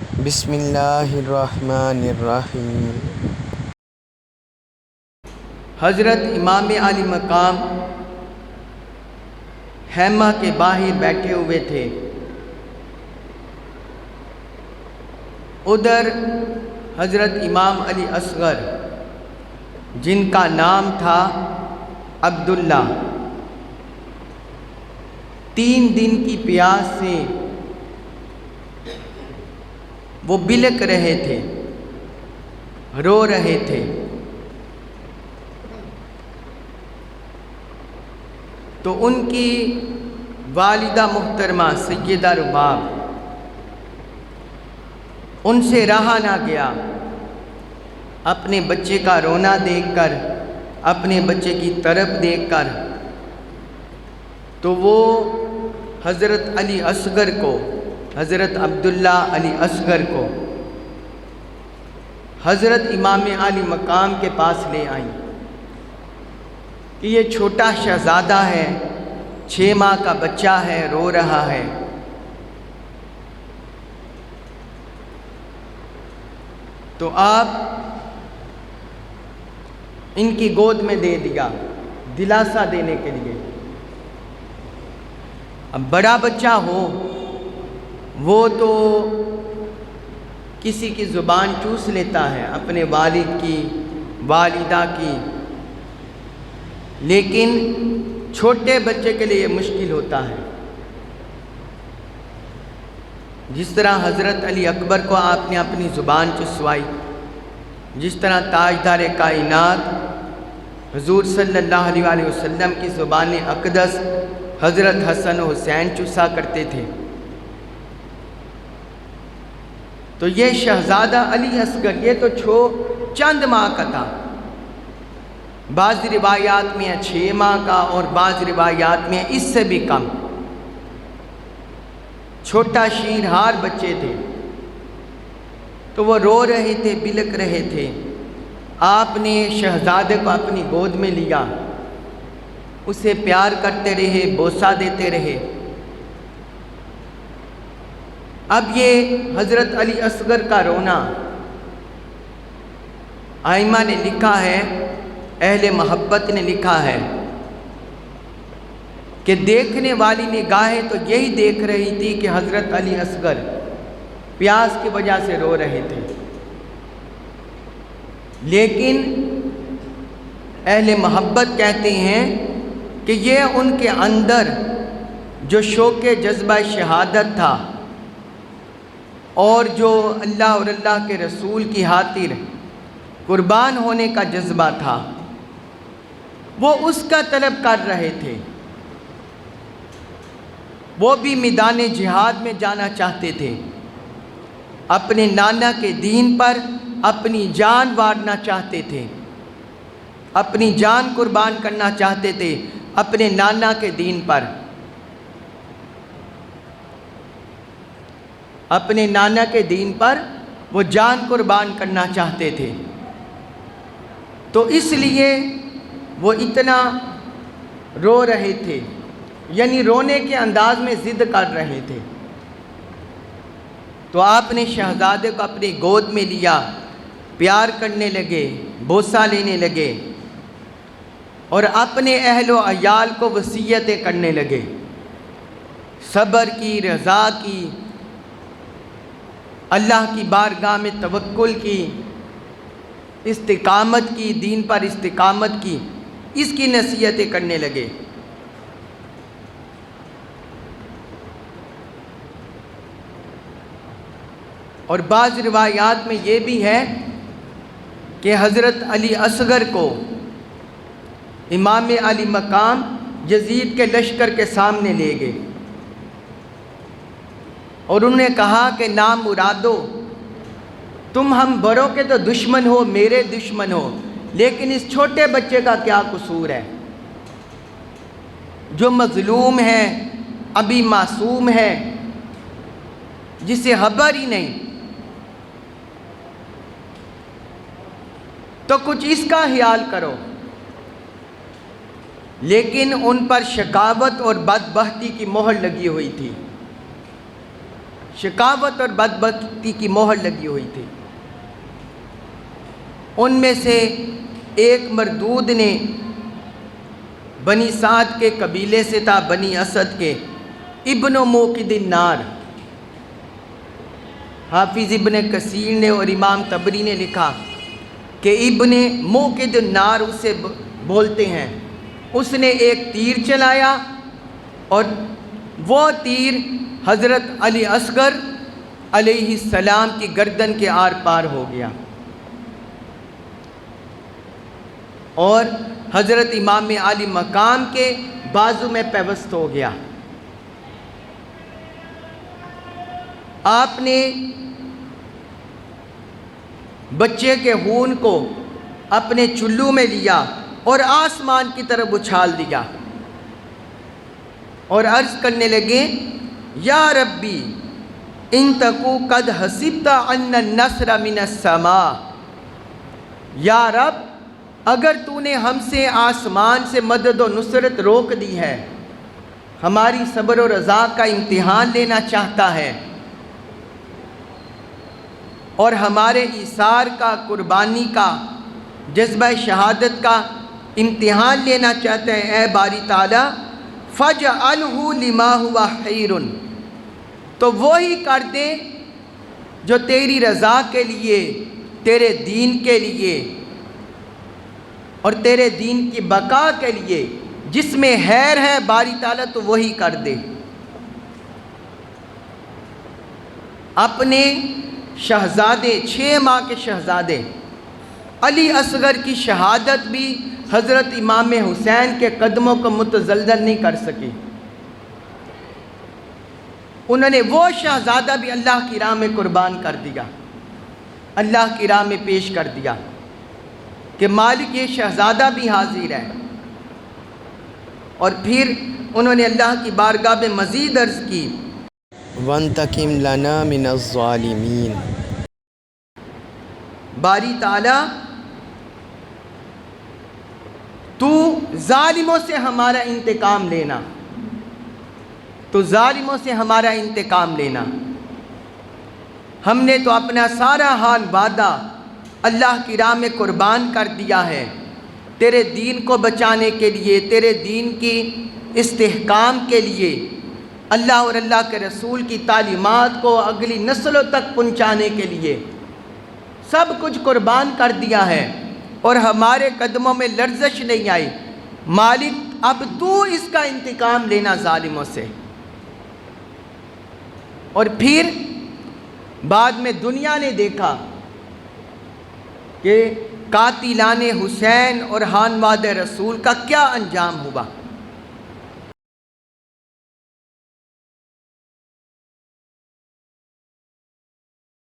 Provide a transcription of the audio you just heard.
بسم اللہ الرحمن الرحیم۔ حضرت امام علی مقام خیمہ کے باہر بیٹھے ہوئے تھے۔ ادھر حضرت امام علی اصغر جن کا نام تھا عبداللہ 3 دن کی پیاس سے وہ بلک رہے تھے، رو رہے تھے۔ تو ان کی والدہ محترمہ سیدہ رباب ان سے رہا نہ گیا، اپنے بچے کا رونا دیکھ کر، اپنے بچے کی طرف دیکھ کر، تو وہ حضرت علی اصغر کو، حضرت عبداللہ علی اصغر کو حضرت امام علی مقام کے پاس لے آئیں کہ یہ چھوٹا شہزادہ ہے، 6 ماہ کا بچہ ہے، رو رہا ہے۔ تو آپ ان کی گود میں دے دیا دلاسا دینے کے لیے۔ اب بڑا بچہ ہو وہ تو کسی کی زبان چوس لیتا ہے، اپنے والد کی، والدہ کی، لیکن چھوٹے بچے کے لیے یہ مشکل ہوتا ہے۔ جس طرح حضرت علی اکبر کو آپ نے اپنی زبان چسوائی، جس طرح تاجدار کائنات حضور صلی اللہ علیہ وآلہ وسلم کی زبان اقدس حضرت حسن و حسین چسا کرتے تھے، تو یہ شہزادہ علی اصغر یہ تو چند ماہ کا تھا، بعض روایات میں 6 ماہ کا اور بعض روایات میں اس سے بھی کم، چھوٹا شیرہار بچے تھے۔ تو وہ رو رہے تھے، بلک رہے تھے۔ آپ نے شہزادے کو اپنی گود میں لیا، اسے پیار کرتے رہے، بوسہ دیتے رہے۔ اب یہ حضرت علی اصغر کا رونا، ائمہ نے لکھا ہے، اہل محبت نے لکھا ہے کہ دیکھنے والی نگاہیں تو یہی دیکھ رہی تھی کہ حضرت علی اصغر پیاس کی وجہ سے رو رہے تھے، لیکن اہل محبت کہتے ہیں کہ یہ ان کے اندر جو شوق جذبہ شہادت تھا اور جو اللہ اور اللہ کے رسول کی خاطر قربان ہونے کا جذبہ تھا، وہ اس کا طلب کر رہے تھے۔ وہ بھی میدان جہاد میں جانا چاہتے تھے، اپنے نانا کے دین پر اپنی جان وارنا چاہتے تھے، اپنی جان قربان کرنا چاہتے تھے اپنے نانا کے دین پر، اپنے نانا کے دین پر وہ جان قربان کرنا چاہتے تھے۔ تو اس لیے وہ اتنا رو رہے تھے، یعنی رونے کے انداز میں ضد کر رہے تھے۔ تو آپ نے شہزادے کو اپنی گود میں لیا، پیار کرنے لگے، بوسہ لینے لگے، اور اپنے اہل و عیال کو وصیتیں کرنے لگے، صبر کی، رضا کی، اللہ کی بارگاہ میں توکل کی، استقامت کی، دین پر استقامت کی، اس کی نصیحتیں کرنے لگے۔ اور بعض روایات میں یہ بھی ہے کہ حضرت علی اصغر کو امام علی مقام یزید کے لشکر کے سامنے لے گئے اور انہوں نے کہا کہ نام مرادو، تم ہم بڑوں کے تو دشمن ہو، میرے دشمن ہو، لیکن اس چھوٹے بچے کا کیا قصور ہے جو مظلوم ہے، ابھی معصوم ہے، جسے خبر ہی نہیں، تو کچھ اس کا خیال کرو۔ لیکن ان پر شقاوت اور بدبختی کی مہر لگی ہوئی تھی۔ شقاوت اور بدبختی کی مہر لگی ہوئی تھی۔ ان میں سے ایک مردود نے بنی سعد کے قبیلے سے تھا، بنی اسد کے، ابن موقد النار۔ حافظ ابن کثیر نے اور امام طبری نے لکھا کہ ابن موقد النار اسے بولتے ہیں۔ اس نے ایک تیر چلایا اور وہ تیر حضرت علی اصغر علیہ السلام کی گردن کے آر پار ہو گیا اور حضرت امام عالی مقام کے بازو میں پیوست ہو گیا۔ آپ نے بچے کے خون کو اپنے چلو میں لیا اور آسمان کی طرف اچھال دیا اور عرض کرنے لگے، یا ربی ان تکو قد حسبت ان النصر من السماء، یا رب اگر تو نے ہم سے آسمان سے مدد و نصرت روک دی ہے، ہماری صبر و رضا کا امتحان لینا چاہتا ہے اور ہمارے ایثار کا، قربانی کا، جذبہ شہادت کا امتحان لینا چاہتے ہیں، اے باری تعالیٰ فَاجْعَلْهُ لِمَا هُوَ خَيْرٌ، تو وہی کر دے جو تیری رضا کے لیے، تیرے دین کے لیے اور تیرے دین کی بقا کے لیے جس میں خیر ہے، باری تعالیٰ تو وہی کر دے۔ اپنے شہزادے، 6 ماہ کے شہزادے علی اصغر کی شہادت بھی حضرت امام حسین کے قدموں کو متزلزل نہیں کر سکی۔ انہوں نے وہ شہزادہ بھی اللہ کی راہ میں قربان کر دیا، اللہ کی راہ میں پیش کر دیا کہ مالک یہ شہزادہ بھی حاضر ہے۔ اور پھر انہوں نے اللہ کی بارگاہ میں مزید عرض کی، وَانْتَقِمْ لَنَا مِنَ الظَّالِمِينَ، باری تعالیٰ تو ظالموں سے ہمارا انتقام لینا، تو ظالموں سے ہمارا انتقام لینا۔ ہم نے تو اپنا سارا حال وعدہ اللہ کی راہ میں قربان کر دیا ہے، تیرے دین کو بچانے کے لیے، تیرے دین کی استحکام کے لیے، اللہ اور اللہ کے رسول کی تعلیمات کو اگلی نسلوں تک پہنچانے کے لیے سب کچھ قربان کر دیا ہے اور ہمارے قدموں میں لرزش نہیں آئی۔ مالک اب تو اس کا انتقام لینا ظالموں سے۔ اور پھر بعد میں دنیا نے دیکھا کہ قاتلان حسین اور خانواد رسول کا کیا انجام ہوا۔